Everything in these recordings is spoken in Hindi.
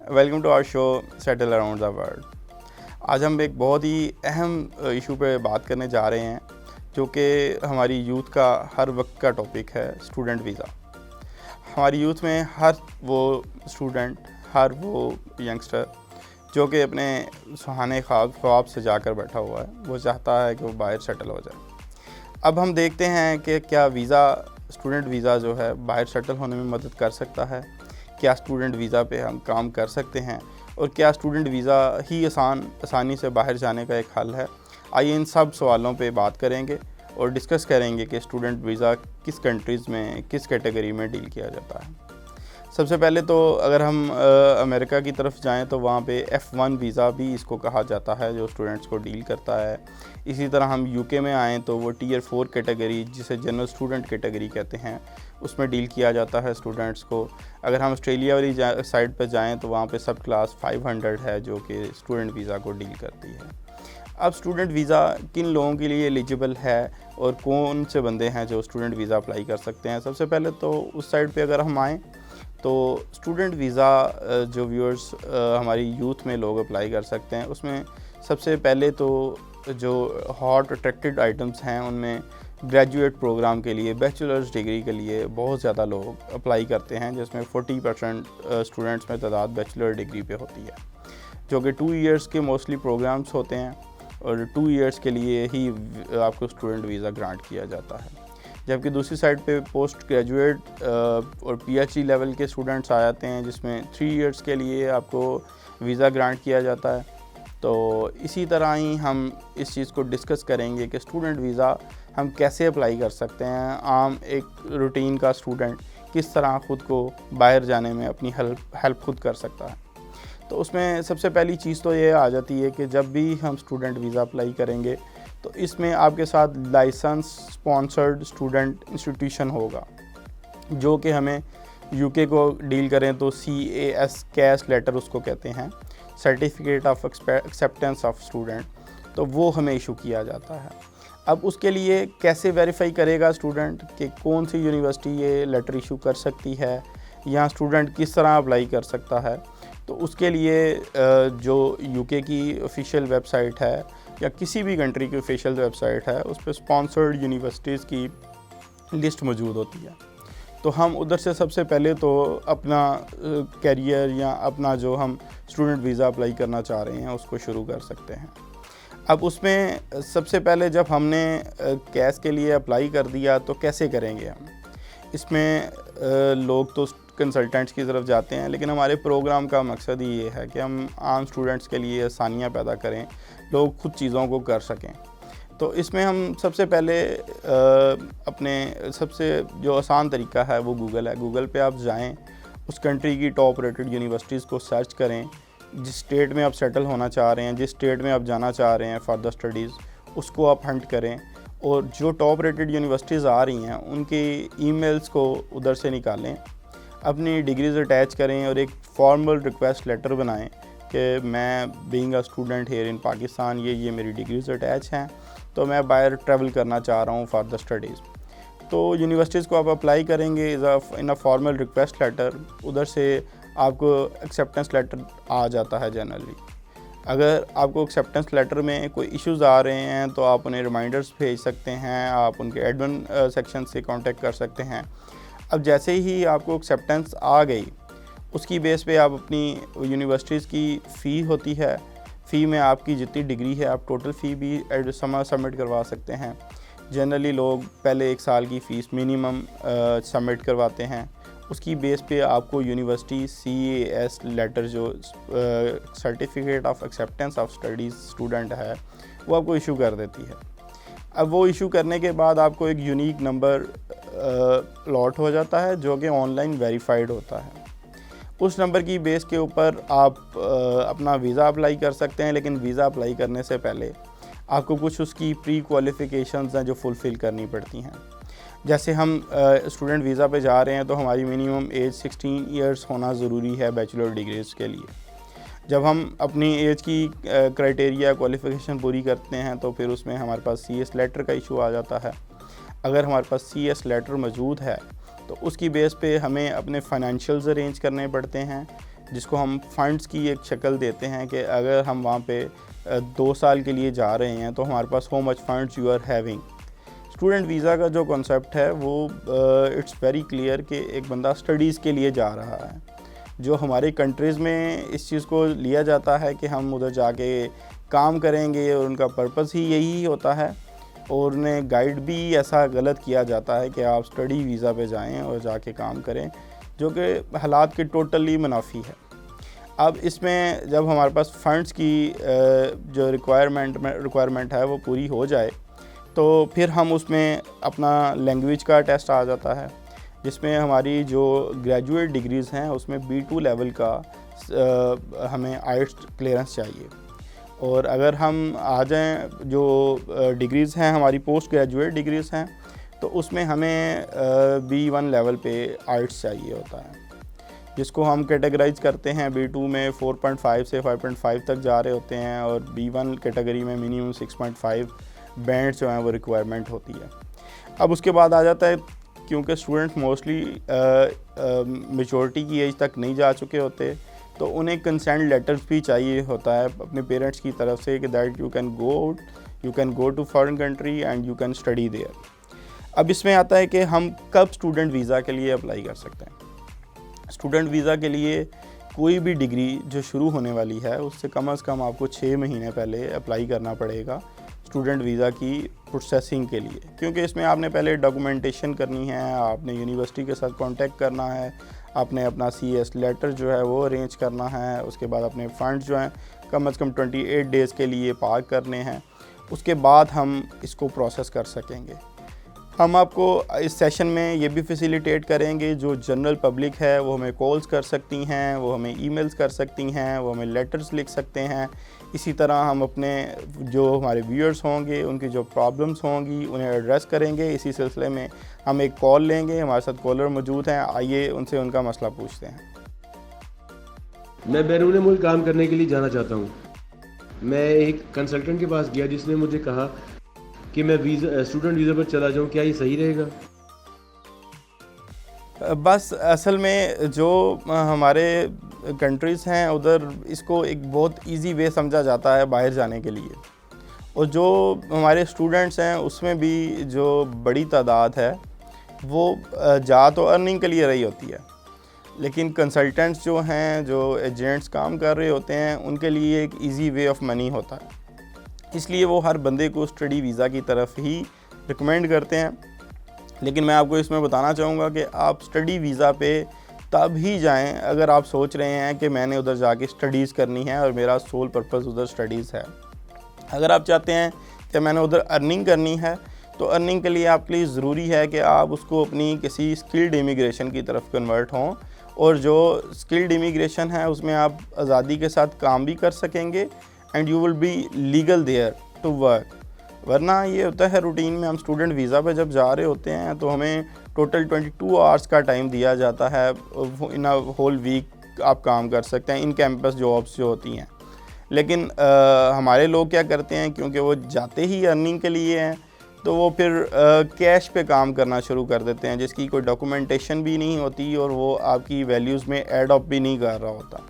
Welcome to our show settle around the world. आज हम एक बहुत ही अहम इशू पे बात करने जा रहे हैं जो कि हमारी यूथ का हर वक्त का टॉपिक है, स्टूडेंट वीज़ा। हमारी यूथ में हर वो स्टूडेंट, हर वो यंगस्टर जो कि अपने सुहाने ख्वाब से जाकर बैठा हुआ है, वो चाहता है कि वो बाहर सेटल हो जाए। अब हम देखते हैं कि क्या वीज़ा, स्टूडेंट वीज़ा जो है बाहर सेटल होने में मदद कर सकता है, क्या स्टूडेंट वीज़ा पे हम काम कर सकते हैं और क्या स्टूडेंट वीज़ा ही आसानी से बाहर जाने का एक हल है। आइए इन सब सवालों पे बात करेंगे और डिस्कस करेंगे कि स्टूडेंट वीज़ा किस कंट्रीज़ में किस कैटेगरी में डील किया जाता है। सबसे पहले तो अगर हम अमेरिका की तरफ जाएं तो वहाँ पे F1 वीज़ा भी इसको कहा जाता है, जो स्टूडेंट्स को डील करता है। इसी तरह हम यूके में आएँ तो वो टियर 4 कैटेगरी, जिसे जनरल स्टूडेंट कैटेगरी कहते हैं, उसमें डील किया जाता है स्टूडेंट्स को। अगर हम ऑस्ट्रेलिया वाली साइड पर जाएँ तो वहाँ पे सब क्लास 500 है जो कि स्टूडेंट वीज़ा को डील करती है। अब स्टूडेंट वीज़ा किन लोगों के लिए एलिजिबल है और कौन से बंदे हैं जो स्टूडेंट वीज़ा अप्लाई कर सकते हैं। सबसे पहले तो उस साइड पे अगर हम आएँ तो स्टूडेंट वीज़ा जो व्यूअर्स हमारी यूथ में लोग अप्लाई कर सकते हैं, उसमें सबसे पहले तो जो हॉट अट्रैक्टेड आइटम्स हैं उनमें ग्रेजुएट प्रोग्राम के लिए, बैचलर्स डिग्री के लिए बहुत ज़्यादा लोग अप्लाई करते हैं, जिसमें 40% स्टूडेंट्स में तादाद बैचलर डिग्री पे होती है, जो कि 2 इयर्स के मोस्टली प्रोग्राम्स होते हैं और 2 इयर्स के लिए ही आपको स्टूडेंट वीज़ा ग्रांट किया जाता है। जबकि दूसरी साइड पे पोस्ट ग्रेजुएट और PhD लेवल के स्टूडेंट्स आ जाते हैं, जिसमें 3 इयर्स के लिए आपको वीज़ा ग्रांट किया जाता है। तो इसी तरह ही हम इस चीज़ को डिस्कस करेंगे कि स्टूडेंट वीज़ा हम कैसे अप्लाई कर सकते हैं। आम एक रूटीन का स्टूडेंट किस तरह ख़ुद को बाहर जाने में अपनी हेल्प खुद कर सकता है। तो उसमें सबसे पहली चीज़ तो ये आ जाती है कि जब भी हम स्टूडेंट वीज़ा अप्लाई करेंगे तो इसमें आपके साथ लाइसेंस स्पॉन्सर्ड स्टूडेंट इंस्टीट्यूशन होगा, जो कि हमें यूके को डील करें तो CAS कैश लेटर उसको कहते हैं, certificate of acceptance of student, तो वो हमें इशू किया जाता है। अब उसके लिए कैसे वेरीफाई करेगा स्टूडेंट कि कौन सी यूनिवर्सिटी ये लेटर इशू कर सकती है या स्टूडेंट किस तरह अप्लाई कर सकता है। तो उसके लिए जो यूके की ऑफिशियल वेबसाइट है या किसी भी कंट्री की ऑफिशियल वेबसाइट है, उस पर स्पॉन्सर्ड यूनिवर्सिटीज़ की लिस्ट मौजूद होती है। तो हम उधर से सबसे पहले तो अपना कैरियर या अपना जो हम स्टूडेंट वीज़ा अप्लाई करना चाह रहे हैं उसको शुरू कर सकते हैं। अब उसमें सबसे पहले जब हमने कैश के लिए अप्लाई कर दिया तो कैसे करेंगे हम। इसमें लोग तो कंसल्टेंट्स की तरफ जाते हैं, लेकिन हमारे प्रोग्राम का मकसद ही ये है कि हम आम स्टूडेंट्स के लिए आसानियाँ पैदा करें, लोग खुद चीज़ों को कर सकें। तो इसमें हम सबसे पहले अपने सबसे जो आसान तरीका है वो गूगल है। गूगल पे आप जाएं, उस कंट्री की टॉप रेटेड यूनिवर्सिटीज़ को सर्च करें, जिस स्टेट में आप सेटल होना चाह रहे हैं, जिस स्टेट में आप जाना चाह रहे हैं फॉर द स्टडीज़, उसको आप हंट करें और जो टॉप रेटेड यूनिवर्सिटीज़ आ रही हैं उनके ईमेल्स को उधर से निकालें, अपनी डिग्रीज़ अटैच करें और एक फॉर्मल रिक्वेस्ट लेटर बनाएं कि मैं being a student here in Pakistan, ये मेरी डिग्रीज़ अटैच हैं, तो मैं बाहर ट्रैवल करना चाह रहा हूँ फॉर द स्टडीज़। तो यूनिवर्सिटीज़ को आप अप्लाई करेंगे इन अ फॉर्मल रिक्वेस्ट लेटर, उधर से आपको एक्सेप्टेंस लेटर आ जाता है जनरली। अगर आपको एक्सेप्टेंस लेटर में कोई इश्यूज़ आ रहे हैं तो आप उन्हें रिमाइंडर्स भेज सकते हैं, आप उनके एडमिन सेक्शन से कांटेक्ट कर सकते हैं। अब जैसे ही आपको एक्सेप्टेंस आ गई, उसकी बेस पे आप अपनी यूनिवर्सिटीज़ की फ़ी होती है, फ़ी में आपकी जितनी डिग्री है आप टोटल फ़ी भी सबमिट करवा सकते हैं। जनरली लोग पहले 1 साल की फ़ीस मिनिमम सबमिट करवाते हैं, उसकी बेस पे आपको यूनिवर्सिटी CAS लेटर जो certificate of acceptance of studies student है वो आपको इशू कर देती है। अब वो इशू करने के बाद आपको एक यूनिक नंबर लॉट हो जाता है जो कि ऑनलाइन वेरीफाइड होता है। उस नंबर की बेस के ऊपर आप अपना वीज़ा अप्लाई कर सकते हैं, लेकिन वीज़ा अप्लाई करने से पहले आपको कुछ उसकी प्री क्वालिफ़िकेशंस हैं जो फुलफ़िल करनी पड़ती हैं। जैसे हम स्टूडेंट वीज़ा पे जा रहे हैं तो हमारी मिनिमम एज 16 इयर्स होना ज़रूरी है बैचलर डिग्रीज़ के लिए। जब हम अपनी एज की क्राइटेरिया क्वालिफ़िकेशन पूरी करते हैं तो फिर उसमें हमारे पास CS लेटर का इशू आ जाता है। अगर हमारे पास CS लेटर मौजूद है तो उसकी बेस पे हमें अपने फाइनेंशियल्स अरेंज करने पड़ते हैं जिसको हम फ़ंड्स की एक शक्ल देते हैं कि अगर हम वहाँ पे 2 साल के लिए जा रहे हैं तो हमारे पास how much funds you are having. Student visa का जो कॉन्सेप्ट है वो इट्स वेरी क्लियर कि एक बंदा स्टडीज़ के लिए जा रहा है। जो हमारे कंट्रीज़ में इस चीज़ को लिया जाता है कि हम उधर जाके काम करेंगे और उनका पर्पस ही यही होता है, और उन्हें गाइड भी ऐसा गलत किया जाता है कि आप स्टडी वीज़ा पे जाएं और जाके काम करें, जो कि हालात के टोटली मुनाफी है। अब इसमें जब हमारे पास फ़ंड्स की जो रिक्वायरमेंट है वो पूरी हो जाए तो फिर हम उसमें अपना लैंग्वेज का टेस्ट आ जाता है, जिसमें हमारी जो ग्रेजुएट डिग्रीज़ हैं उसमें B2 लेवल का हमें आइल्स क्लियरेंस चाहिए। और अगर हम आ जाएं जो डिग्रीज़ हैं हमारी पोस्ट ग्रेजुएट डिग्रीज़ हैं तो उसमें हमें B1 लेवल पे आइल्स चाहिए होता है, जिसको हम कैटेगराइज करते हैं। B2 में 4.5 से 5.5 तक जा रहे होते हैं और B1 कैटेगरी में मिनिमम 6.5 बैंड जो हैं वो रिक्वायरमेंट होती है। अब उसके बाद आ जाता है, क्योंकि स्टूडेंट मोस्टली मेजॉरिटी की एज तक नहीं जा चुके होते, तो उन्हें कंसेंट लेटर्स भी चाहिए होता है अपने पेरेंट्स की तरफ से कि that you can go out, you can go to foreign country and you can study there. अब इसमें आता है कि हम कब स्टूडेंट वीज़ा के लिए अप्लाई कर सकते हैं। स्टूडेंट वीज़ा के लिए कोई भी डिग्री जो शुरू होने वाली है उससे कम से कम आपको 6 महीने पहले अप्लाई करना पड़ेगा स्टूडेंट वीज़ा की प्रोसेसिंग के लिए, क्योंकि इसमें आपने पहले डॉक्यूमेंटेशन करनी है, आपने यूनिवर्सिटी के साथ कांटेक्ट करना है, आपने अपना CS लेटर जो है वो अरेंज करना है, उसके बाद अपने फ़ंड्स जो हैं कम से कम 28 डेज़ के लिए पार्क करने हैं, उसके बाद हम इसको प्रोसेस कर सकेंगे। हम आपको इस सेशन में ये भी फैसिलिटेट करेंगे, जो जनरल पब्लिक है वो हमें कॉल्स कर सकती हैं, वो हमें ईमेल्स कर सकती हैं, वो हमें लेटर्स लिख सकते हैं। इसी तरह हम अपने जो हमारे व्यूअर्स होंगे उनकी जो प्रॉब्लम्स होंगी उन्हें एड्रेस करेंगे। इसी सिलसिले में हम एक कॉल लेंगे, हमारे साथ कॉलर मौजूद हैं, आइए उनसे उनका मसला पूछते हैं। मैं बैरून मुल्क काम करने के लिए जाना चाहता हूँ। मैं एक कंसल्टेंट के पास गया जिसने मुझे कहा कि मैं स्टूडेंट वीज़ा पर चला जाऊँ, क्या ये सही रहेगा? बस असल में जो हमारे कंट्रीज़ हैं उधर इसको एक बहुत इजी वे समझा जाता है बाहर जाने के लिए, और जो हमारे स्टूडेंट्स हैं उसमें भी जो बड़ी तादाद है वो जा तो अर्निंग के लिए रही होती है, लेकिन कंसल्टेंट्स जो हैं, जो एजेंट्स काम कर रहे होते हैं, उनके लिए एक इजी वे ऑफ मनी होता है। इसलिए वो हर बंदे को स्टडी वीज़ा की तरफ ही रिकमेंड करते हैं। लेकिन मैं आपको इसमें बताना चाहूँगा कि आप स्टडी वीज़ा पे तब ही जाएं अगर आप सोच रहे हैं कि मैंने उधर जाके स्टडीज़ करनी है और मेरा सोल पर्पस उधर स्टडीज़ है। अगर आप चाहते हैं कि मैंने उधर अर्निंग करनी है, तो अर्निंग के लिए आपके लिए ज़रूरी है कि आप उसको अपनी किसी स्किल्ड इमिग्रेशन की तरफ कन्वर्ट हों, और जो स्किल्ड इमिग्रेशन है उसमें आप आज़ादी के साथ काम भी कर सकेंगे and you will be legal there to work. वरना ये होता है रूटीन में, हम स्टूडेंट वीज़ा पे जब जा रहे होते हैं तो हमें टोटल 22 आवर्स का टाइम दिया जाता है, इन होल वीक आप काम कर सकते हैं इन कैंपस जॉब्स जो होती हैं। लेकिन हमारे लोग क्या करते हैं, क्योंकि वो जाते ही अर्निंग के लिए हैं, तो वो फिर कैश पे काम करना शुरू कर देते हैं, जिसकी कोई डॉक्यूमेंटेशन भी नहीं होती और वो आपकी वैल्यूज़ में ऐड अप भी नहीं कर रहा होता,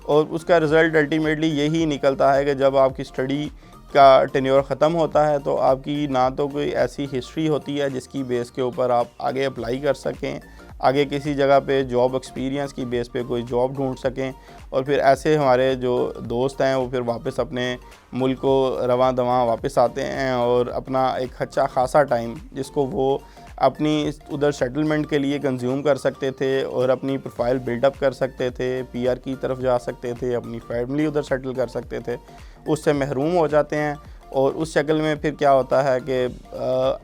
और उसका रिज़ल्ट अल्टीमेटली यही निकलता है कि जब आपकी स्टडी का टेन्योर ख़त्म होता है तो आपकी ना तो कोई ऐसी हिस्ट्री होती है जिसकी बेस के ऊपर आप आगे अप्लाई कर सकें, आगे किसी जगह पे जॉब एक्सपीरियंस की बेस पे कोई जॉब ढूंढ सकें, और फिर ऐसे हमारे जो दोस्त हैं वो फिर वापस अपने मुल्क को रवां दवां वापस आते हैं और अपना एक अच्छा खासा टाइम जिसको वो अपनी उधर सेटलमेंट के लिए कंज्यूम कर सकते थे और अपनी प्रोफाइल बिल्डअप कर सकते थे, PR की तरफ जा सकते थे, अपनी फैमिली उधर सेटल कर सकते थे, उससे महरूम हो जाते हैं। और उस शक्ल में फिर क्या होता है कि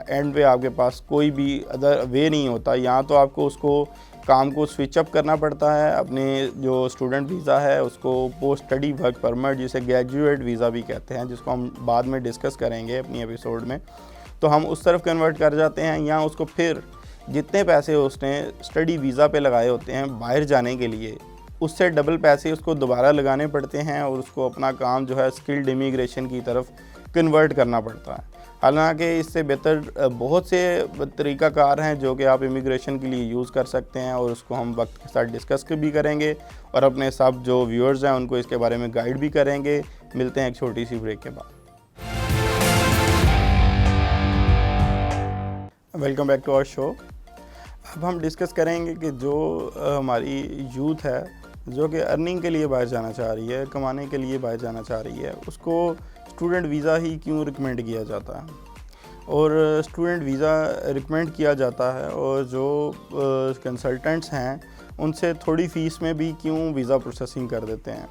एंड पे आपके पास कोई भी अदर वे नहीं होता, यहाँ तो आपको उसको काम को स्विच अप करना पड़ता है, अपने जो स्टूडेंट वीज़ा है उसको पोस्ट स्टडी वर्क परमिट जिसे ग्रेजुएट वीज़ा भी कहते हैं, जिसको हम बाद में डिस्कस करेंगे अपनी एपिसोड में, तो हम उस तरफ कन्वर्ट कर जाते हैं। यहाँ उसको फिर जितने पैसे उसने स्टडी वीज़ा पे लगाए होते हैं बाहर जाने के लिए, उससे डबल पैसे उसको दोबारा लगाने पड़ते हैं और उसको अपना काम जो है स्किल्ड इमिग्रेशन की तरफ कन्वर्ट करना पड़ता है। हालांकि इससे बेहतर बहुत से तरीक़ाकार हैं जो कि आप इमिग्रेशन के लिए यूज़ कर सकते हैं, और उसको हम वक्त के साथ डिस्कस भी करेंगे और अपने सब जो व्यूअर्स हैं उनको इसके बारे में गाइड भी करेंगे। मिलते हैं एक छोटी सी ब्रेक के बाद। Welcome back to our show. अब हम डिस्कस करेंगे कि जो हमारी यूथ है जो कि अर्निंग के लिए बाहर जाना चाह रही है, कमाने के लिए बाहर जाना चाह रही है, उसको स्टूडेंट वीज़ा ही क्यों रिकमेंड किया जाता है, और स्टूडेंट वीज़ा रिकमेंड किया जाता है, और जो कंसल्टेंट्स हैं उनसे थोड़ी फ़ीस में भी क्यों वीज़ा प्रोसेसिंग कर देते हैं,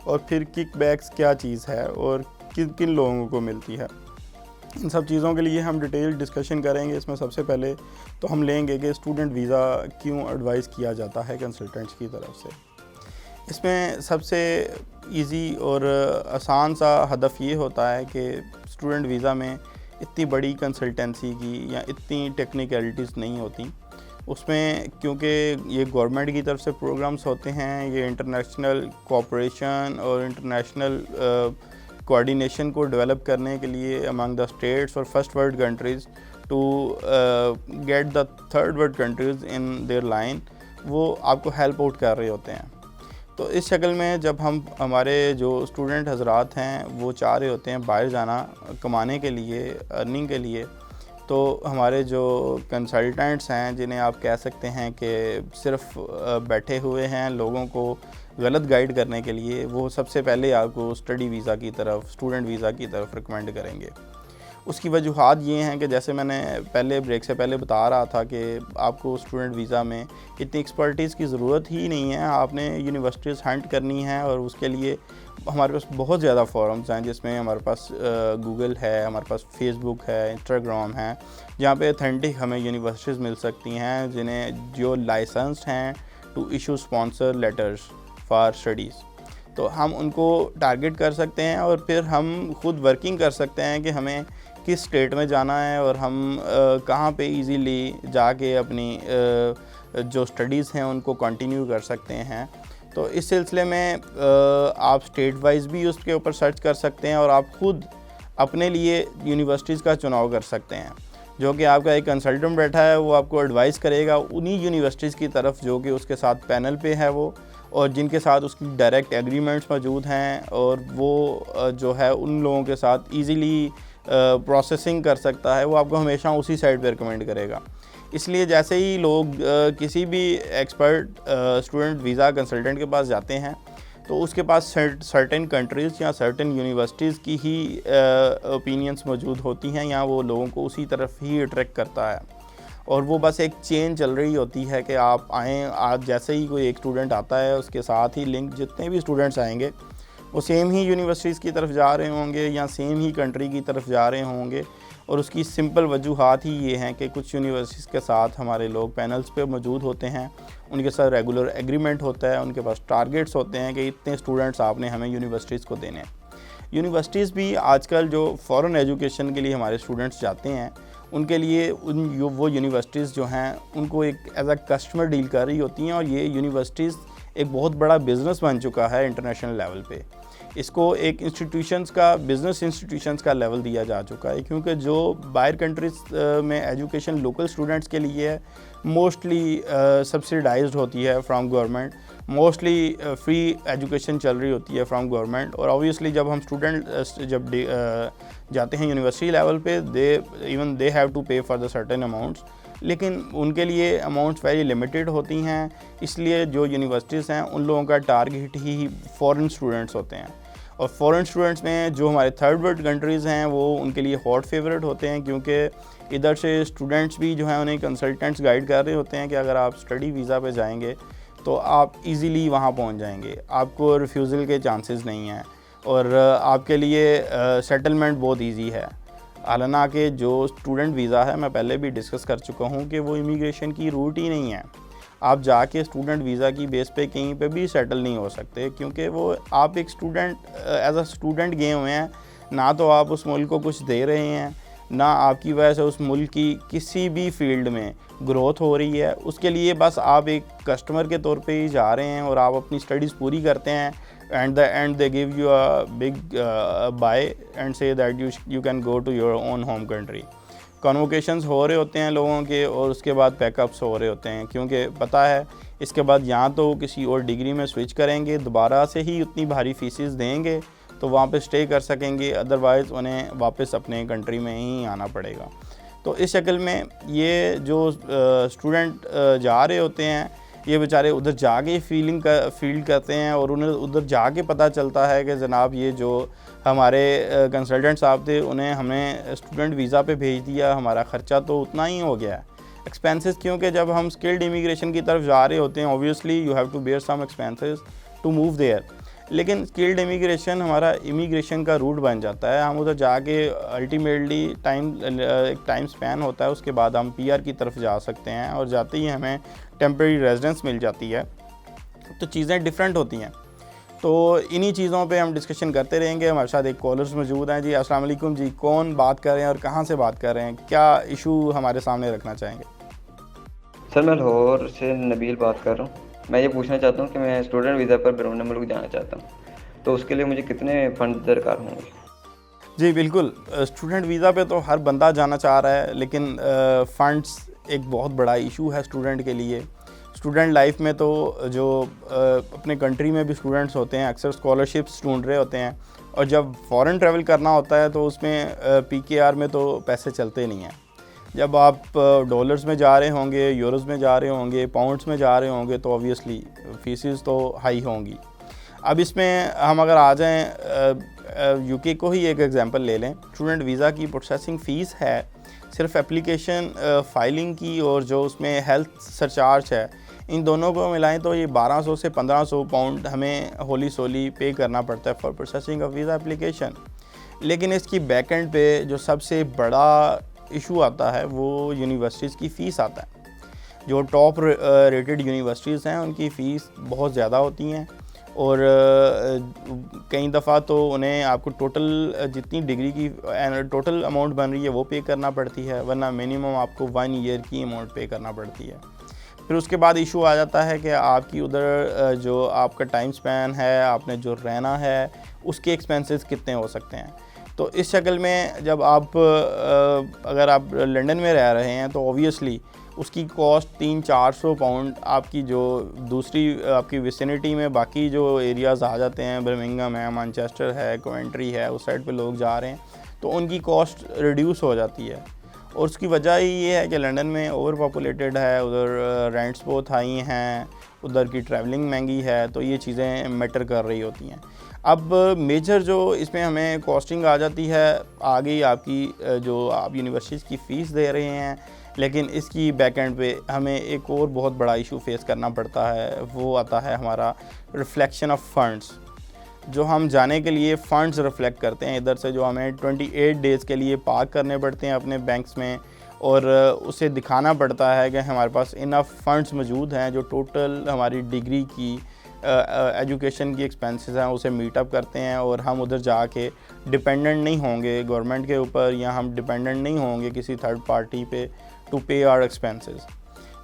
और फिर किकबैक्स क्या चीज़ है और किन किन लोगों को मिलती है। इन सब चीज़ों के लिए हम डिटेल डिस्कशन करेंगे। इसमें सबसे पहले तो हम लेंगे कि स्टूडेंट वीज़ा क्यों एडवाइस किया जाता है कंसल्टेंट्स की तरफ से। इसमें सबसे इजी और आसान सा हदफ ये होता है कि स्टूडेंट वीज़ा में इतनी बड़ी कंसल्टेंसी की या इतनी टेक्निकलिटीज़ नहीं होती उसमें, क्योंकि ये गवर्नमेंट की तरफ से प्रोग्राम्स होते हैं। ये इंटरनेशनल कोऑपरेशन और इंटरनेशनल कोऑर्डिनेशन को डेवलप करने के लिए अमंग द स्टेट्स और first world countries to get the third world countries in their line, वो आपको हेल्प आउट कर रहे होते हैं। तो इस शक्ल में जब हम हमारे जो स्टूडेंट हजरात हैं वो चाह रहे होते हैं बाहर जाना कमाने के लिए, अर्निंग के लिए, तो हमारे जो कंसल्टेंट्स हैं जिन्हें आप कह सकते हैं कि सिर्फ बैठे हुए हैं लोगों को गलत गाइड करने के लिए, वो सबसे पहले आपको स्टडी वीज़ा की तरफ, स्टूडेंट वीज़ा की तरफ रिकमेंड करेंगे। उसकी वजूहात ये हैं कि जैसे मैंने पहले ब्रेक से पहले बता रहा था कि आपको स्टूडेंट वीज़ा में इतनी एक्सपर्टीज़ की ज़रूरत ही नहीं है। आपने यूनिवर्सिटीज़ हंट करनी है, और उसके लिए हमारे पास बहुत ज़्यादा फोरम्स हैं, जिसमें हमारे पास गूगल है, हमारे पास फेसबुक है, इंस्टाग्राम है, जहाँ पे ऑथेंटिक हमें यूनिवर्सिटीज़ मिल सकती हैं जिन्हें जो लाइसेंस्ड हैं to issue sponsor letters for studies. तो हम उनको टारगेट कर सकते हैं, और फिर हम खुद वर्किंग कर सकते हैं कि हमें किस स्टेट में जाना है और हम कहाँ पे इजीली जाके अपनी जो स्टडीज़ हैं उनको कंटिन्यू कर सकते हैं। तो इस सिलसिले में आप स्टेट वाइज भी उसके ऊपर सर्च कर सकते हैं, और आप खुद अपने लिए यूनिवर्सिटीज़ का चुनाव कर सकते हैं। जो कि आपका एक कंसल्टेंट बैठा है, वो आपको एडवाइस करेगा उन्हीं यूनिवर्सिटीज़ की तरफ जो कि उसके साथ पैनल पे है वो, और जिनके साथ उसकी डायरेक्ट एग्रीमेंट्स मौजूद हैं, और वो जो है उन लोगों के साथ ईज़िली प्रोसेसिंग कर सकता है। वो आपको हमेशा उसी साइट पे रिकमेंड करेगा। इसलिए जैसे ही लोग किसी भी एक्सपर्ट स्टूडेंट वीज़ा कंसल्टेंट के पास जाते हैं, तो उसके पास सर्टेन कंट्रीज़ या सर्टेन यूनिवर्सिटीज़ की ही ओपिनियंस मौजूद होती हैं, या वो लोगों को उसी तरफ ही अट्रैक्ट करता है। और वो बस एक चेन चल रही होती है कि आप आएँ, आज जैसे ही कोई एक स्टूडेंट आता है उसके साथ ही लिंक जितने भी स्टूडेंट्स आएंगे वो सेम ही यूनिवर्सिटीज़ की तरफ जा रहे होंगे या सेम ही कंट्री की तरफ जा रहे होंगे। और उसकी सिंपल वजूहात ही ये हैं कि कुछ यूनिवर्सिटीज़ के साथ हमारे लोग पैनल्स पे मौजूद होते हैं, उनके साथ रेगुलर एग्रीमेंट होता है, उनके पास टारगेट्स होते हैं कि इतने स्टूडेंट्स आपने हमें यूनिवर्सिटीज़ को देने हैं। यूनिवर्सिटीज़ भी आजकल जो फ़ॉरेन एजुकेशन के लिए हमारे स्टूडेंट्स जाते हैं, उनके लिए वो यूनिवर्सिटीज़ जो हैं उनको एक एज अ कस्टमर डील कर रही होती हैं, और ये यूनिवर्सिटीज़ एक बहुत बड़ा बिज़नेस बन चुका है इंटरनेशनल लेवल पे। इसको एक इंस्टीट्यूशंस का, बिज़नेस इंस्टीट्यूशंस का लेवल दिया जा चुका है, क्योंकि जो बाहर कंट्रीज़ में एजुकेशन लोकल स्टूडेंट्स के लिए है मोस्टली सब्सिडाइज्ड होती है from government, mostly free education चल रही होती है फ्रॉम गवर्नमेंट। और ऑब्वियसली जब हम स्टूडेंट जब जाते हैं यूनिवर्सिटी लेवल पे, दे हैव टू पे फॉर द सर्टेन अमाउंट्स, लेकिन उनके लिए अमाउंट्स वेरी लिमिटेड होती हैं। इसलिए जो यूनिवर्सिटीज़ हैं उन लोगों का टारगेट ही फॉरेन स्टूडेंट्स होते हैं, और फॉरेन स्टूडेंट्स में जो हमारे थर्ड वर्ल्ड कंट्रीज़ हैं वो उनके लिए हॉट फेवरेट होते हैं, क्योंकि इधर से स्टूडेंट्स भी जो हैं उन्हें कंसल्टेंट्स गाइड कर रहे होते हैं कि अगर आप स्टडी वीज़ा पे जाएंगे तो आप इजीली वहाँ पहुँच जाएंगे, आपको रिफ्यूज़ल के चांसेस नहीं हैं, और आपके लिए सेटलमेंट बहुत ईजी है। हालांकि जो स्टूडेंट वीज़ा है, मैं पहले भी डिस्कस कर चुका हूँ कि वो इमिग्रेशन की रूट ही नहीं है। आप जाके स्टूडेंट वीज़ा की बेस पे कहीं पे भी सेटल नहीं हो सकते, क्योंकि वो आप एक स्टूडेंट एज अ स्टूडेंट गए हुए हैं, ना तो आप उस मुल्क को कुछ दे रहे हैं, ना आपकी वजह से उस मुल्क की किसी भी फील्ड में ग्रोथ हो रही है। उसके लिए बस आप एक कस्टमर के तौर पे ही जा रहे हैं और आप अपनी स्टडीज़ पूरी करते हैं, and the end they give you a big bye and say that you can go to your own home country. Convocations हो रहे होते हैं लोगों के और उसके बाद पैकअप्स हो रहे होते हैं, क्योंकि पता है इसके बाद यहाँ तो किसी और डिग्री में स्विच करेंगे, दोबारा से ही उतनी भारी फीसिस देंगे तो वहाँ पे स्टे कर सकेंगे, अदरवाइज़ उन्हें वापस अपने कंट्री में ही आना पड़ेगा। तो इस शक्ल में ये जो स्टूडेंट जा रहे होते हैं, ये बेचारे उधर जाके फील करते हैं और उन्हें उधर जाके पता चलता है कि जनाब ये जो हमारे कंसल्टेंट साहब थे उन्हें हमने स्टूडेंट वीज़ा पे भेज दिया, हमारा ख़र्चा तो उतना ही हो गया है एक्सपेंसेस, क्योंकि जब हम स्किल्ड इमिग्रेशन की तरफ जा रहे होते हैं obviously you have to bear some expenses to move there. लेकिन स्किल्ड इमिग्रेशन हमारा इमिग्रेशन का रूट बन जाता है, हम उधर जाके अल्टीमेटली एक टाइम स्पैन होता है, उसके बाद हम पीआर की तरफ जा सकते हैं और जाते ही हमें टेम्परेरी रेजिडेंस मिल जाती है। तो चीज़ें डिफरेंट होती हैं। तो इन्हीं चीज़ों पे हम डिस्कशन करते रहेंगे। हमारे साथ एक कॉलर्स मौजूद हैं। जी अस्सलाम वालेकुम जी, कौन बात कर रहे हैं और कहाँ से बात कर रहे हैं, क्या इशू हमारे सामने रखना चाहेंगे? सर मैं लाहौर से नबील बात कर रहा हूँ। मैं ये पूछना चाहता हूँ कि मैं स्टूडेंट वीज़ा पर बैरून मुल्क जाना चाहता हूँ, तो उसके लिए मुझे कितने फ़ंड दरकार होंगे? जी बिल्कुल, स्टूडेंट वीज़ा पे तो हर बंदा जाना चाह रहा है, लेकिन फ़ंड्स एक बहुत बड़ा इशू है स्टूडेंट के लिए। स्टूडेंट लाइफ में तो जो अपने कंट्री में भी स्टूडेंट्स होते हैं अक्सर स्कॉलरशिप्स ढूंढ रहे होते हैं, और जब फ़ॉरेन ट्रैवल करना होता है तो उसमें पीकेआर में तो पैसे चलते नहीं हैं। जब आप डॉलर्स में जा रहे होंगे, यूरोज़ में जा रहे होंगे, पाउंड्स में जा रहे होंगे, तो ऑब्वियसली फ़ीसेस तो हाई होंगी। अब इसमें हम अगर आ जाएं यूके को ही एक एग्जांपल ले लें, स्टूडेंट वीज़ा की प्रोसेसिंग फ़ीस है सिर्फ एप्लीकेशन फाइलिंग की और जो उसमें हेल्थ सरचार्ज है, इन दोनों को मिलाएं तो ये 1200 से 1500 पाउंड हमें होली सोली पे करना पड़ता है for processing of visa application. लेकिन इसकी बैक एंड पे जो सबसे बड़ा इशू आता है वो यूनिवर्सिटीज़ की फ़ीस आता है। जो टॉप रेटेड यूनिवर्सिटीज़ हैं उनकी फ़ीस बहुत ज़्यादा होती हैं और कई दफ़ा तो उन्हें आपको टोटल जितनी डिग्री की टोटल अमाउंट बन रही है वो पे करना पड़ती है, वरना मिनिमम आपको 1 ईयर की अमाउंट पे करना पड़ती है। फिर उसके बाद इशू आ जाता है कि आपकी उधर जो आपका टाइम स्पैन है, आपने जो रहना है, उसके एक्सपेंसेस कितने हो सकते हैं। तो इस शक्ल में जब आप अगर आप लंदन में रह रहे हैं तो ऑब्वियसली उसकी कॉस्ट 300-400 पाउंड आपकी जो दूसरी आपकी विसिनिटी में बाकी जो एरियाज़ आ जाते हैं, बर्मिंघम है, मैनचेस्टर है, कोवेंट्री है, उस साइड पे लोग जा रहे हैं, तो उनकी कॉस्ट रिड्यूस हो जाती है। और उसकी वजह ये है कि लंदन में ओवर पॉपुलेटेड है, उधर रेंट्स बहुत हाई हैं, उधर की ट्रैवलिंग महंगी है, तो ये चीज़ें मैटर कर रही होती हैं। अब मेजर जो इसमें हमें कॉस्टिंग आ जाती है, आ गई आपकी जो आप यूनिवर्सिटीज़ की फ़ीस दे रहे हैं, लेकिन इसकी बैक एंड पे हमें एक और बहुत बड़ा इशू फेस करना पड़ता है, वो आता है हमारा रिफ्लेक्शन ऑफ फंड्स। जो हम जाने के लिए फ़ंड्स रिफ्लेक्ट करते हैं इधर से, जो हमें 28 डेज़ के लिए पार्क करने पड़ते हैं अपने बैंक्स में, और उसे दिखाना पड़ता है कि हमारे पास इनफ फंड्स मौजूद हैं जो टोटल हमारी डिग्री की एजुकेशन की एक्सपेंसेस हैं उसे मीटअप करते हैं, और हम उधर जाके डिपेंडेंट नहीं होंगे गवर्नमेंट के ऊपर, या हम डिपेंडेंट नहीं होंगे किसी थर्ड पार्टी पे टू पे आवर एक्सपेंसेस।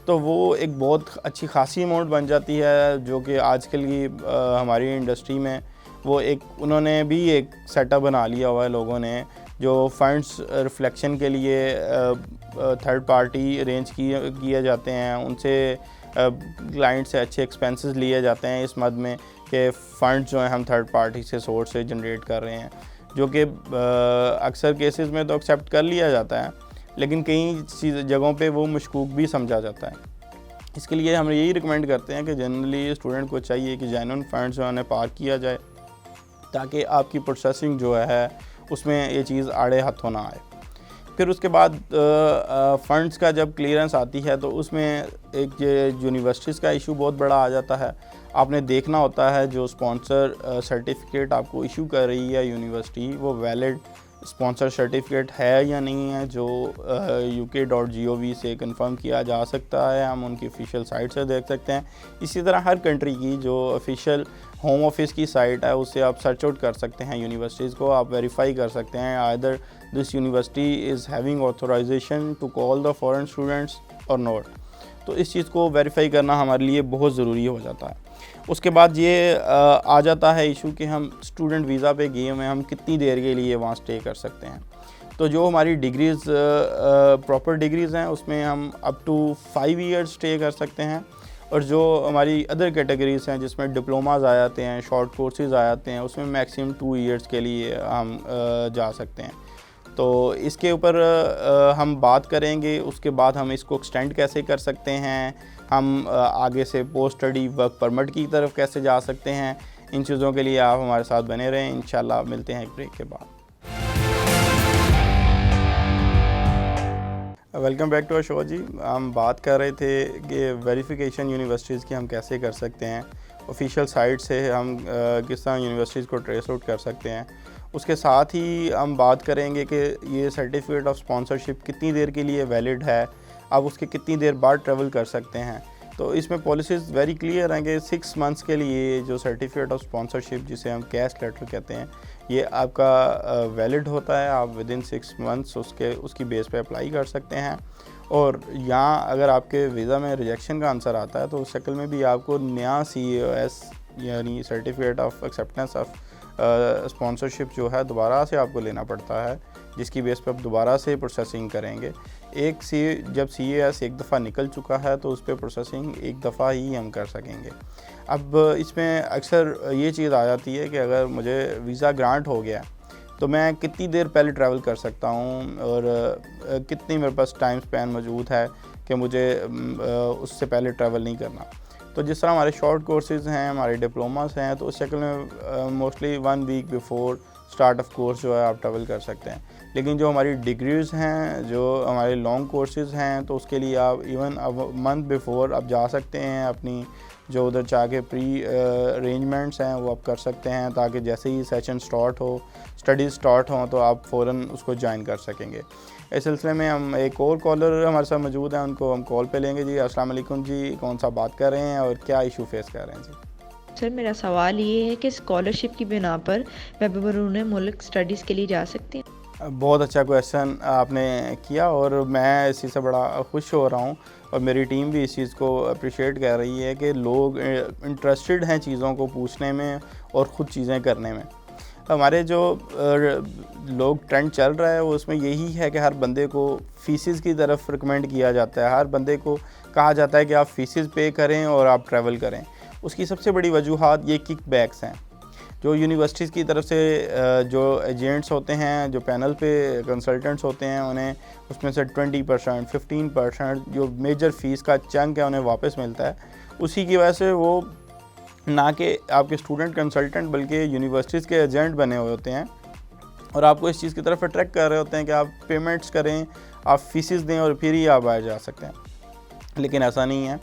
तो वो एक बहुत अच्छी खासी अमाउंट बन जाती है, जो कि आजकल की हमारी इंडस्ट्री में वो एक उन्होंने भी एक सेटअप बना लिया हुआ है लोगों ने, जो फंड्स रिफ्लेक्शन के लिए थर्ड पार्टी अरेंज किए जाते हैं, उनसे क्लाइंट से अच्छे एक्सपेंसेस लिए जाते हैं इस मद में कि फ़ंड्स जो हैं हम थर्ड पार्टी से सोर्स से जनरेट कर रहे हैं, जो कि अक्सर केसेस में तो एक्सेप्ट कर लिया जाता है, लेकिन कई जगहों पे वो मशकूक भी समझा जाता है। इसके लिए हम यही रिकमेंड करते हैं कि जनरली स्टूडेंट को चाहिए कि जेन्युइन फंड्स जो है पार्क किया जाए, ताकि आपकी प्रोसेसिंग जो है उसमें ये चीज़ आड़े हाथों ना आए। फिर उसके बाद फ़ंड्स का जब क्लियरेंस आती है तो उसमें एक यूनिवर्सिटीज़ का इशू बहुत बड़ा आ जाता है। आपने देखना होता है जो स्पॉन्सर सर्टिफिकेट आपको इशू कर रही है यूनिवर्सिटी, वो वैलिड स्पॉन्सर सर्टिफिकेट है या नहीं है, जो uk.gov से कंफर्म किया जा सकता है, हम उनकी ऑफिशियल साइट से देख सकते हैं। इसी तरह हर कंट्री की जो ऑफिशियल होम ऑफिस की साइट है, उससे आप सर्च आउट कर सकते हैं यूनिवर्सिटीज़ को, आप वेरीफाई कर सकते हैं either this university is having authorisation to call the foreign students और नॉट। तो इस चीज़ को वेरीफाई करना हमारे लिए बहुत ज़रूरी हो जाता है। उसके बाद ये आ जाता है इशू कि हम स्टूडेंट वीज़ा पे गए हुए हैं, हम कितनी देर के लिए वहाँ स्टे कर सकते हैं। तो जो हमारी डिग्रीज़ प्रॉपर डिग्रीज़ हैं उसमें हम अप टू 5 ईयर्स स्टे कर सकते हैं, और जो हमारी अदर कैटेगरीज़ हैं जिसमें डिप्लोमाज आ जाते हैं, शॉर्ट कोर्सेज आ जाते हैं, उसमें मैक्सिमम 2 ईयर्स के लिए हम जा सकते हैं। तो इसके ऊपर हम बात करेंगे। उसके बाद हम इसको एक्सटेंड कैसे कर सकते हैं, हम आगे से पोस्ट स्टडी वर्क परमिट की तरफ कैसे जा सकते हैं, इन चीज़ों के लिए आप हमारे साथ बने रहें। इंशाल्लाह मिलते हैं एक ब्रेक के बाद। Welcome back to our show जी। हम बात कर रहे थे कि वेरिफिकेशन यूनिवर्सिटीज़ की हम कैसे कर सकते हैं, ऑफिशियल साइट से हम किस तरह यूनिवर्सिटीज़ को ट्रेस आउट कर सकते हैं। उसके साथ ही हम बात करेंगे कि ये सर्टिफिकेट ऑफ स्पॉन्सरशिप कितनी देर के लिए वैलिड है, आप उसके कितनी देर बाद ट्रैवल कर सकते हैं। तो इसमें पॉलिसीज़ वेरी क्लियर हैं कि 6 मंथ्स के लिए जो सर्टिफिकेट ऑफ स्पॉन्सरशिप जिसे हम कैश लेटर कहते हैं, ये आपका वैलिड होता है। आप विदिन 6 मंथ्स उसकी बेस पे अप्लाई कर सकते हैं। और यहाँ अगर आपके वीज़ा में रिजेक्शन का आंसर आता है तो उस शक्ल में भी आपको नया CAS यानी certificate of acceptance of sponsorship जो है दोबारा से आपको लेना पड़ता है, जिसकी बेस पे आप दोबारा से प्रोसेसिंग करेंगे। जब CAS एक दफ़ा निकल चुका है तो उस पर प्रोसेसिंग एक दफ़ा ही हम कर सकेंगे। अब इसमें अक्सर ये चीज़ आ जाती है कि अगर मुझे वीज़ा ग्रांट हो गया तो मैं कितनी देर पहले ट्रैवल कर सकता हूँ और कितनी मेरे पास टाइम स्पैन मौजूद है कि मुझे उससे पहले ट्रैवल नहीं करना। तो जिस तरह हमारे शॉर्ट कोर्सेज़ हैं, हमारे डिप्लोमास हैं, तो उस शक्ल में mostly 1 week before start of course जो है आप ट्रैवल कर सकते हैं। लेकिन जो हमारी डिग्रीज़ हैं, जो हमारे लॉन्ग कोर्सेज़ हैं, तो उसके लिए आप इवन मंथ बिफोर आप जा सकते हैं। अपनी जो उधर चाह के प्री अरेंजमेंट्स हैं वो आप कर सकते हैं, ताकि जैसे ही सेशन स्टार्ट हो, स्टडीज़ स्टार्ट हों, तो आप फ़ौरन उसको ज्वाइन कर सकेंगे। इस सिलसिले में हम एक और कॉलर हमारे साथ मौजूद हैं, उनको हम कॉल पे लेंगे। जी अस्सलाम वालेकुम जी, कौन सा बात कर रहे हैं और क्या इशू फेस कर रहे हैं जी? सर मेरा सवाल ये है कि स्कॉलरशिप की बिना पर मैं बैरून मुल्क स्टडीज़ के लिए जा सकती हूँ? बहुत अच्छा क्वेश्चन आपने किया और मैं इस चीज़ से बड़ा खुश हो रहा हूँ और मेरी टीम भी इस चीज़ को अप्रिशिएट कर रही है कि लोग इंटरेस्टेड हैं चीज़ों को पूछने में और ख़ुद चीज़ें करने में। हमारे जो लोग ट्रेंड चल रहा है वो उसमें यही है कि हर बंदे को फ़ीसिस की तरफ रिकमेंड किया जाता है, हर बंदे को कहा जाता है कि आप फ़ीसिस पे करें और आप ट्रैवल करें। उसकी सबसे बड़ी वजूहात ये किक बैक्स हैं। जो यूनिवर्सिटीज़ की तरफ से जो एजेंट्स होते हैं, जो पैनल पे कंसल्टेंट्स होते हैं, उन्हें उसमें से 20%, 15% जो मेजर फ़ीस का चंक है उन्हें वापस मिलता है। उसी की वजह से वो ना कि आपके स्टूडेंट कंसल्टेंट बल्कि यूनिवर्सिटीज़ के एजेंट बने हुए होते हैं और आपको इस चीज़ की तरफ अट्रैक्ट कर रहे होते हैं कि आप पेमेंट्स करें, आप फ़ीसेस दें और फिर ही आप बाहर जा सकते हैं। लेकिन ऐसा नहीं है।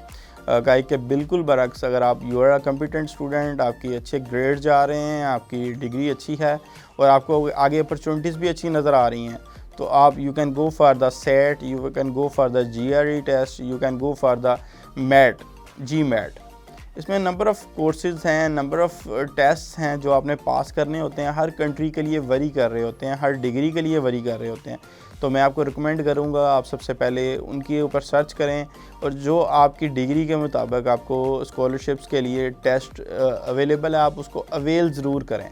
काइक के बिल्कुल बरक्स, अगर आप you are a competent student, आपकी अच्छे ग्रेड जा रहे हैं, आपकी डिग्री अच्छी है और आपको आगे अपॉर्चुनिटीज़ भी अच्छी नज़र आ रही हैं, तो आप you can go for the SAT, you can go for the GRE test, you can go for the GMAT। इसमें नंबर ऑफ़ कोर्सेज़ हैं, नंबर ऑफ़ टेस्ट हैं जो आपने पास करने होते हैं। हर कंट्री के लिए वरी कर रहे होते हैं, हर डिग्री के लिए वरी कर रहे होते हैं। तो मैं आपको रिकमेंड करूँगा आप सबसे पहले उनके ऊपर सर्च करें और जो आपकी डिग्री के मुताबिक आपको स्कॉलरशिप्स के लिए टेस्ट अवेलेबल है, आप उसको अवेल ज़रूर करें।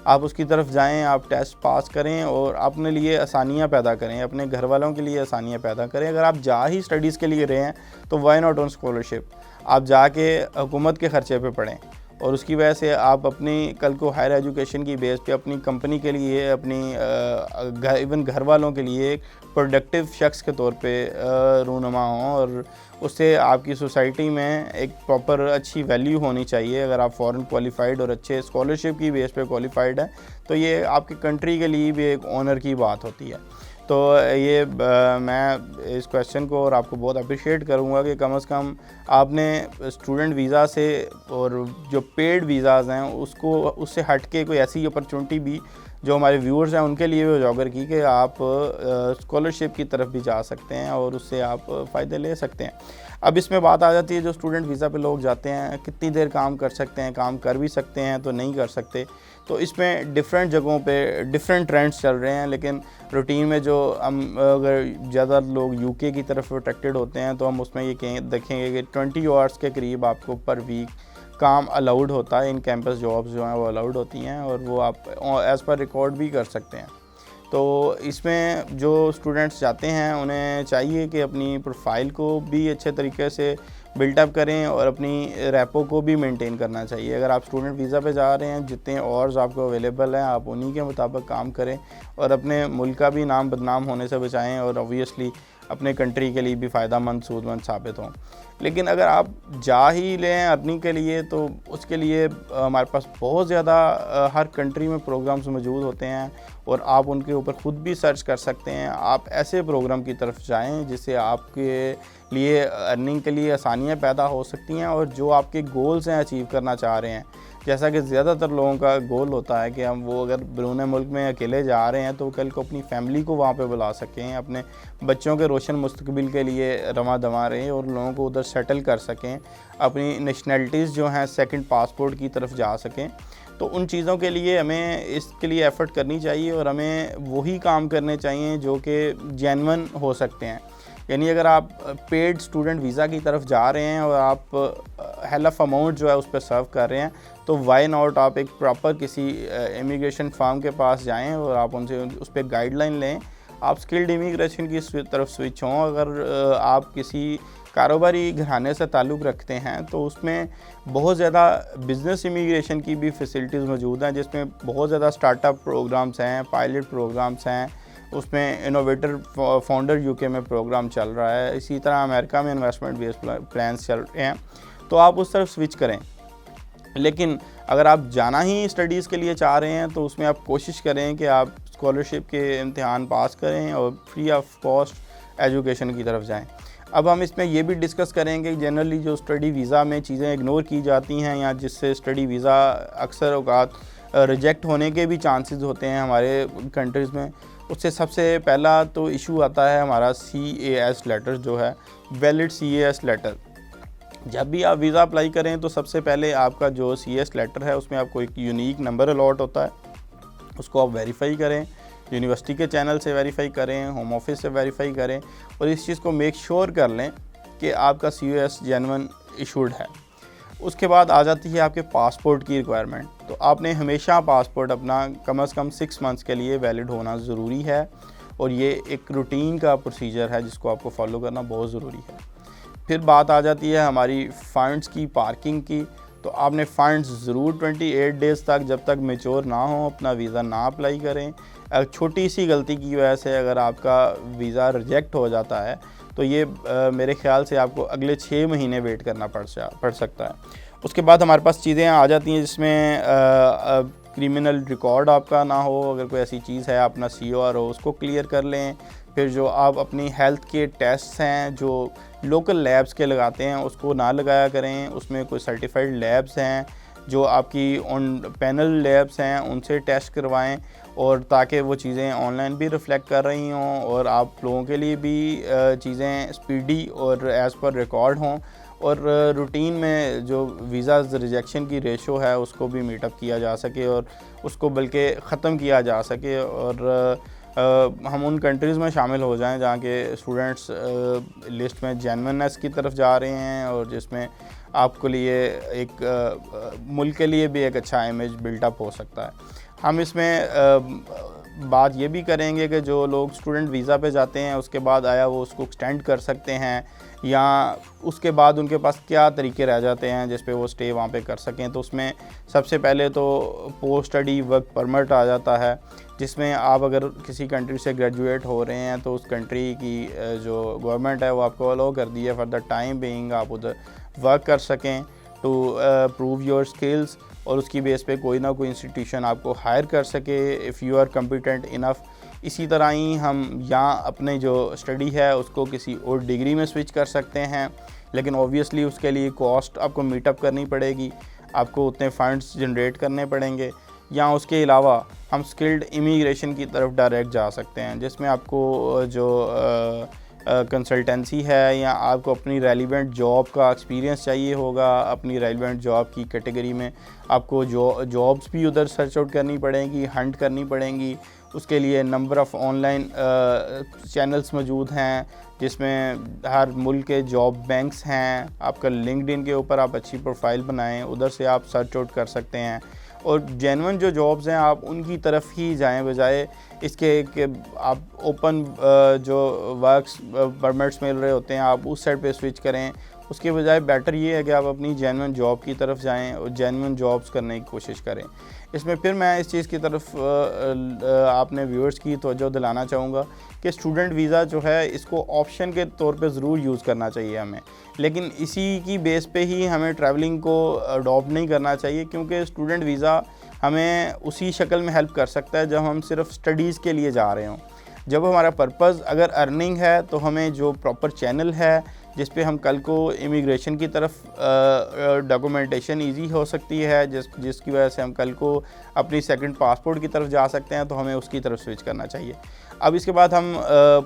आप उसकी तरफ जाएं, आप टेस्ट पास करें और अपने लिए आसानियाँ पैदा करें, अपने घर वालों के लिए आसानियाँ पैदा करें। अगर आप जा ही स्टडीज़ के लिए रहे हैं तो वाई नॉट ऑन स्कॉलरशिप, आप जाके हुकूमत के ख़र्चे पे पढ़ें और उसकी वजह से आप अपनी कल को हायर एजुकेशन की बेस पे अपनी कंपनी के लिए, अपनी इवन घर वालों के लिए एक प्रोडक्टिव शख्स के तौर पे रूनुमा हों और उससे आपकी सोसाइटी में एक प्रॉपर अच्छी वैल्यू होनी चाहिए। अगर आप फ़ॉरेन क्वालिफ़ाइड और अच्छे स्कॉलरशिप की बेस पे क्वालिफ़ाइड है तो ये आपकी कंट्री के लिए भी एक ऑनर की बात होती है। तो ये मैं इस क्वेश्चन को और आपको बहुत अप्रिशिएट करूँगा कि कम से कम आपने स्टूडेंट वीज़ा से और जो पेड वीज़ाज़ हैं उससे हट के कोई ऐसी अपॉर्चुनिटी भी जो हमारे व्यूअर्स हैं उनके लिए भी उजागर की कि आप स्कॉलरशिप की तरफ भी जा सकते हैं और उससे आप फ़ायदे ले सकते हैं। अब इसमें बात आ जाती है जो स्टूडेंट वीज़ा पे लोग जाते हैं कितनी देर काम कर सकते हैं, काम कर भी सकते हैं तो नहीं कर सकते। तो इसमें डिफरेंट जगहों पे डिफरेंट ट्रेंड्स चल रहे हैं, लेकिन रूटीन में जो हम अगर ज़्यादा लोग यूके की तरफ अट्रैक्टेड होते हैं तो हम उसमें ये देखेंगे कि 20 आवर्स के करीब आपको पर वीक काम अलाउड होता है। इन कैंपस जॉब्स जो हैं वो अलाउड होती हैं और वो आप एज़ पर रिकॉर्ड भी कर सकते हैं। तो इसमें जो स्टूडेंट्स जाते हैं उन्हें चाहिए कि अपनी प्रोफाइल को भी अच्छे तरीके से बिल्टअप करें और अपनी रैपो को भी मेंटेन करना चाहिए। अगर आप स्टूडेंट वीज़ा पे जा रहे हैं, जितने और आपको अवेलेबल हैं आप उन्हीं के मुताबिक काम करें और अपने मुल्क का भी नाम बदनाम होने से बचाएं और ऑब्वियसली अपने कंट्री के लिए भी फ़ायदेमंद सूदमंद साबित हों। लेकिन अगर आप जा ही लें अर्निंग के लिए तो उसके लिए हमारे पास बहुत ज़्यादा हर कंट्री में प्रोग्राम्स मौजूद होते हैं और आप उनके ऊपर ख़ुद भी सर्च कर सकते हैं। आप ऐसे प्रोग्राम की तरफ जाएं जिससे आपके लिए अर्निंग के लिए आसानियाँ पैदा हो सकती हैं और जो आपके गोल्स हैं अचीव करना चाह रहे हैं। जैसा कि ज़्यादातर लोगों का गोल होता है कि हम वो अगर बैरून मुल्क में अकेले जा रहे हैं तो कल को अपनी फैमिली को वहाँ पे बुला सकें, अपने बच्चों के रोशन मुस्तकबिल के लिए रवा दवा रहें और लोगों को उधर सेटल कर सकें, अपनी नेशनलिटीज़ जो हैं सेकंड पासपोर्ट की तरफ जा सकें। तो उन चीज़ों के लिए हमें इसके लिए एफ़र्ट करनी चाहिए और हमें वही काम करने चाहिए जो कि जेन्युइन हो सकते हैं। यानी अगर आप पेड स्टूडेंट वीज़ा की तरफ जा रहे हैं और आप हेल ऑफ अमाउंट जो है उस पर सर्व कर रहे हैं तो वाई नॉट आप एक प्रॉपर किसी इमिग्रेशन फार्म के पास जाएं और आप उनसे उस पर गाइडलाइन लें। आप स्किल्ड इमिग्रेशन की तरफ स्विच हों। अगर आप किसी कारोबारी घराने से ताल्लुक़ रखते हैं तो उसमें बहुत ज़्यादा बिज़नेस इमिग्रेशन की भी फैसिलिटीज़ मौजूद हैं, जिसमें बहुत ज़्यादा स्टार्टअप प्रोग्राम्स हैं, पायलट प्रोग्राम्स हैं, उसमें इनोवेटर फाउंडर यूके में प्रोग्राम चल रहा है। इसी तरह अमेरिका में इन्वेस्टमेंट बेस्ड प्लान्स चल रहे हैं, तो आप उस तरफ स्विच करें। लेकिन अगर आप जाना ही स्टडीज़ के लिए चाह रहे हैं तो उसमें आप कोशिश करें कि आप स्कॉलरशिप के इम्तिहान पास करें और फ्री ऑफ कॉस्ट एजुकेशन की तरफ जाएं। अब हम इसमें ये भी डिस्कस करेंगे जनरली जो स्टडी वीज़ा में चीज़ें इग्नोर की जाती हैं या जिससे स्टडी वीज़ा अक्सर औकात रिजेक्ट होने के भी चांसेस होते हैं हमारे कंट्रीज़ में। उससे सबसे पहला तो इशू आता है हमारा CAS लेटर जो है, वैलिड CAS लेटर। जब भी आप वीज़ा अप्लाई करें तो सबसे पहले आपका जो CAS लेटर है उसमें आपको एक यूनिक नंबर अलॉट होता है, उसको आप वेरीफाई करें, यूनिवर्सिटी के चैनल से वेरीफाई करें, होम ऑफिस से वेरीफाई करें और इस चीज़ को मेक श्योर कर लें कि आपका CAS जेन्युइन इशूड है। उसके बाद आ जाती है आपके पासपोर्ट की रिक्वायरमेंट। तो आपने हमेशा पासपोर्ट अपना कम से कम 6 मंथ्स के लिए वैलिड होना ज़रूरी है और ये एक रूटीन का प्रोसीजर है जिसको आपको फॉलो करना बहुत ज़रूरी है। फिर बात आ जाती है हमारी फ़ंड्स की, पार्किंग की। तो आपने फ़ंड्स ज़रूर 28 डेज़ तक जब तक मैच्योर ना हो अपना वीज़ा ना अप्लाई करें। छोटी सी गलती की वजह से अगर आपका वीज़ा रिजेक्ट हो जाता है तो ये मेरे ख़्याल से आपको अगले 6 महीने वेट करना पड़ सकता है। उसके बाद हमारे पास चीज़ें आ जाती हैं जिसमें क्रिमिनल रिकॉर्ड आपका ना हो, अगर कोई ऐसी चीज़ है अपना COR हो उसको क्लियर कर लें। फिर जो आप अपनी हेल्थ के टेस्ट हैं जो लोकल लैब्स के लगाते हैं उसको ना लगाया करें, उसमें कोई सर्टिफाइड लैब्स हैं जो आपकी ऑन पैनल लैब्स हैं उनसे टेस्ट करवाएं और ताकि वो चीज़ें ऑनलाइन भी रिफ़्लेक्ट कर रही हों और आप लोगों के लिए भी चीज़ें स्पीडी और एज़ पर रिकॉर्ड हों और रूटीन में जो वीज़ाज़ रिजेक्शन की रेशो है उसको भी मीटअप किया जा सके और उसको बल्कि ख़त्म किया जा सके और हम उन कंट्रीज़ में शामिल हो जाएं जहाँ के स्टूडेंट्स लिस्ट में जेन्युइननेस की तरफ जा रहे हैं और जिसमें आपके लिए एक मुल्क के लिए भी एक अच्छा इमेज बिल्टअप हो सकता है। हम इसमें बात ये भी करेंगे कि जो लोग स्टूडेंट वीज़ा पे जाते हैं उसके बाद आया वो उसको एक्सटेंड कर सकते हैं या उसके बाद उनके पास क्या तरीके रह जाते हैं जिस पे वो स्टे वहाँ पे कर सकें। तो उसमें सबसे पहले तो पोस्ट स्टडी वर्क परमिट आ जाता है, जिसमें आप अगर किसी कंट्री से ग्रेजुएट हो रहे हैं तो उस कंट्री की जो गवर्नमेंट है वो आपको अलाउ कर दी है फॉर द टाइम बीइंग आप उधर वर्क कर सकें टू प्रूव योर स्किल्स और उसकी बेस पे कोई ना कोई इंस्टीट्यूशन आपको हायर कर सके if you are competent enough. इसी तरह ही हम यहाँ अपने जो स्टडी है उसको किसी और डिग्री में स्विच कर सकते हैं, लेकिन ऑब्वियसली उसके लिए कॉस्ट आपको मीटअप करनी पड़ेगी, आपको उतने फ़ंड्स जनरेट करने पड़ेंगे। या उसके अलावा हम स्किल्ड इमिग्रेशन की तरफ डायरेक्ट जा सकते हैं जिसमें आपको जो कंसल्टेंसी है, या आपको अपनी रेलिवेंट जॉब का एक्सपीरियंस चाहिए होगा, अपनी रेलिवेंट जॉब की कैटेगरी में आपको जॉब्स भी उधर सर्च आउट करनी पड़ेंगी, हंट करनी पड़ेंगी। उसके लिए नंबर ऑफ़ ऑनलाइन चैनल्स मौजूद हैं जिसमें हर मुल्क के जॉब बैंक्स हैं। आपका लिंक्डइन के ऊपर आप अच्छी प्रोफाइल बनाएं, उधर से आप सर्च आउट कर सकते हैं और जेन्युइन जो जॉब्स हैं आप उनकी तरफ ही जाएं, बजाय इसके कि आप ओपन जो वर्क्स परमिट्स मिल रहे होते हैं आप उस साइड पे स्विच करें। उसके बजाय बेटर ये है कि आप अपनी जेन्युइन जॉब की तरफ जाएं और जेन्युइन जॉब्स करने की कोशिश करें। इसमें फिर मैं इस चीज़ की तरफ आपने व्यूअर्स की तवज्जो दिलाना चाहूँगा कि स्टूडेंट वीज़ा जो है इसको ऑप्शन के तौर पे ज़रूर यूज़ करना चाहिए हमें, लेकिन इसी की बेस पे ही हमें ट्रैवलिंग को अडॉप्ट नहीं करना चाहिए, क्योंकि स्टूडेंट वीज़ा हमें उसी शक्ल में हेल्प कर सकता है जब हम सिर्फ स्टडीज़ के लिए जा रहे हों। जब हमारा पर्पज़ अगर अर्निंग है तो हमें जो प्रॉपर चैनल है जिस पे हम कल को इमिग्रेशन की तरफ डॉक्यूमेंटेशन इजी हो सकती है, जिसकी वजह से हम कल को अपनी सेकंड पासपोर्ट की तरफ जा सकते हैं, तो हमें उसकी तरफ स्विच करना चाहिए। अब इसके बाद हम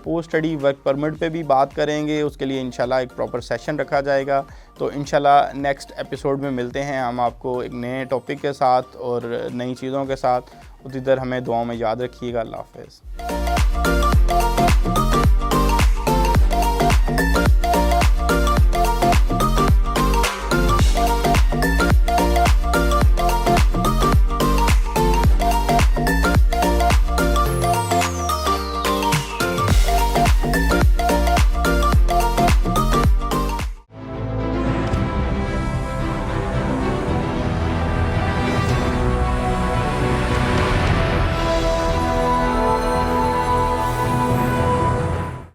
पोस्ट स्टडी वर्क परमिट पे भी बात करेंगे, उसके लिए इंशाल्लाह एक प्रॉपर सेशन रखा जाएगा। तो इंशाल्लाह नेक्स्ट एपिसोड में मिलते हैं हम आपको एक नए टॉपिक के साथ और नई चीज़ों के साथ। उधर हमें दुआओं में याद रखिएगा। अल्लाह हाफ़िज़।